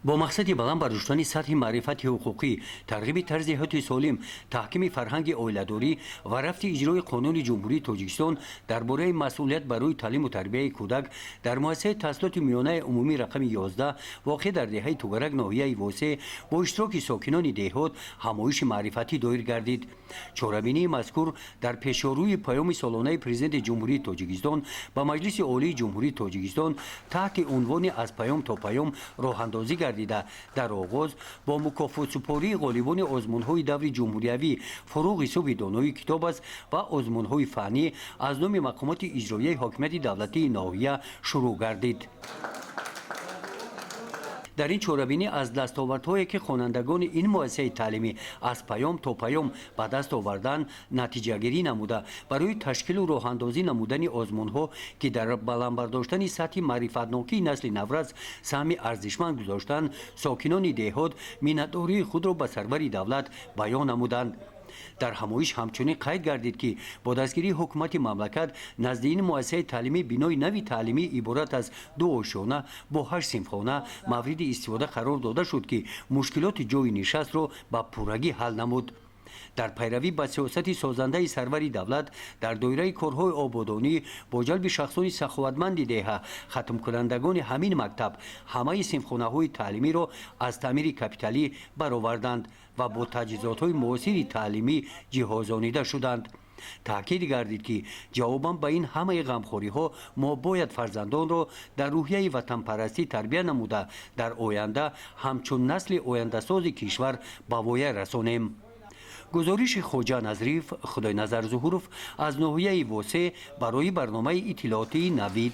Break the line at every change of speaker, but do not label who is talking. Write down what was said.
با مقصد بلند برداشتن سطح معرفت حقوقی، ترغیب طرز حیات سالم، تحکیم فرهنگ اولیداری و رفع اجرای قانون جمهوری تاجیکستان درباره مسئولیت برای تعلیم و تربیت کودک در مؤسسه تحصیلات میانه عمومی رقم 11 واقع در دهه توگرک ناحیه واسه با اشتراک ساکنان دهات همایش معرفتی دایر گردید. چهارمینی مذکور در پیشروی پیام سالانه پرزیدنت جمهوری تاجیکستان با مجلس عالی جمهوری تاجیکستان تحت عنوان از پیام تا پیام راه اندازی دیده در آغاز با مکافات سپاری غالبان آزمون‌های دور جمهوریوی فروغ حساب دانایی کتاب است و آزمون‌های فنی از نام مقامات اجرایی حاکمیت دولتی ناحیه شروع گردید. در این چهاربینی از دستاوردهایی که خوانندگان این مؤسسه تعلیمی از پیام تا پیام به دست آوردن نتیجه گیری نموده برای تشکیل و راه اندازی نمودن آزمون‌ها که در بلند برداشتن سطح معرفتناکی نسل نورس سهم ارزشمند گذاشتن، ساکنان دهات منتداری خود را به سرور دولت بیان نمودند. در همایش همچنین قید گردید که با دستگیری حکومت مملکت نزد این مؤسسه تعلیمی بنای نوی تعلیمی عبارت از 2 آشانه با 8 صنفخانه مورد استفاده قرار داده شد که مشکلات جای نشست را به پورگی حل نمود. در پیروی به سیاست سازنده سرور دولت در دایره کارهای آبادانی با جلب شخصان سخاوتمند دهه ختم کنندگان همین مکتب همه صنفخانه‌های تعلیمی را از تعمیر کپیتالی برآوردند و با تجهیزات‌های معاصر تعلیمی جهازانیده شدند. تاکید گردید که جواباً به این همه غمخوری‌ها ما باید فرزندان را در روحیه وطن پرستی تربیت نموده در آینده همچون نسل آینده ساز کشور به وایه رسانیم. گزارش خواجه نظریف خدای نظر ظهورов از ناحیه واسه برای برنامه اطلاعاتی نوید.